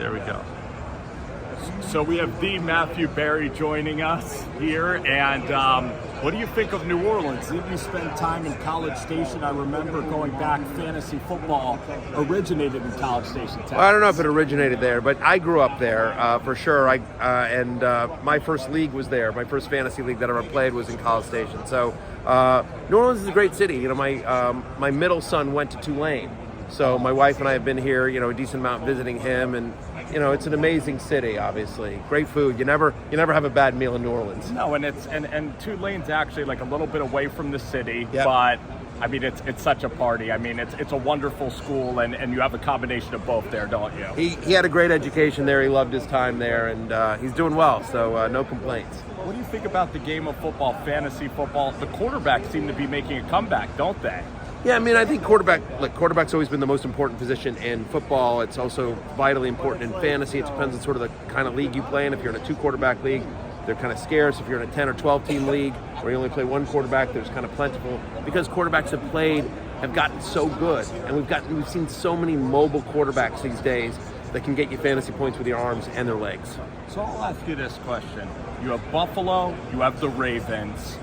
There we go. So we have the Matthew Berry joining us here, and what do you think of New Orleans? You spent time in College Station. I remember going back, fantasy football originated in College Station, Texas. Well, I don't know if it originated there, but I grew up there for sure. My first league was there. My first fantasy league that I ever played was in College Station. So New Orleans is a great city. You know, my middle son went to Tulane. So my wife and I have been here, you know, a decent amount visiting him, and you know, it's an amazing city. Obviously, great food. You never have a bad meal in New Orleans. No, and Tulane's actually like a little bit away from the city, Yep. but I mean, it's such a party. I mean, it's a wonderful school, and you have a combination of both there, don't you? He had a great education there. He loved his time there, and he's doing well. So no complaints. What do you think about the game of football, fantasy football? The quarterbacks seem to be making a comeback, don't they? Yeah, I mean, I think quarterback's always been the most important position in football. It's also vitally important in fantasy. It depends on sort of the kind of league you play in. If you're in a 2-quarterback league, they're kind of scarce. If you're in a 10 or 12 team league where you only play one quarterback, there's kind of plentiful. Because quarterbacks have gotten so good, and we've seen so many mobile quarterbacks these days that can get you fantasy points with your arms and their legs. So I'll ask you this question. You have Buffalo, you have the Ravens.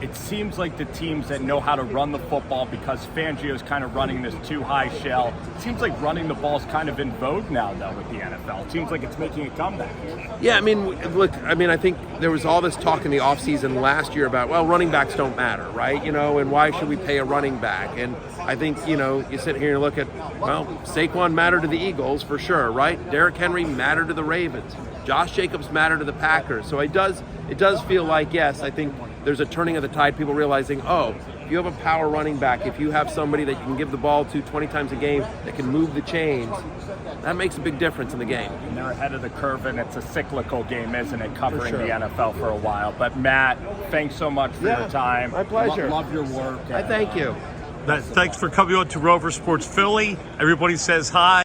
It seems like the teams that know how to run the football, because Fangio's kind of running this too high shell. It seems like running the ball is kind of in vogue now, though, with the NFL. It seems like it's making a comeback. Yeah, I mean, look, I think there was all this talk in the offseason last year about, well, running backs don't matter, right? You know, and why should we pay a running back? And I think, you know, you sit here and look at, well, Saquon mattered to the Eagles for sure, right? Derrick Henry mattered to the Ravens. Josh Jacobs mattered to the Packers. So it does feel like, yes, I think there's a turning of the tide, people realizing, oh, if you have a power running back, if you have somebody that you can give the ball to 20 times a game that can move the chains, that makes a big difference in the game. And they're ahead of the curve, and it's a cyclical game, isn't it, covering the NFL for a while. But Matt, thanks so much for your time. My pleasure. Love your work. I thank you. Thanks for coming on to Rover Sports Philly. Everybody says hi.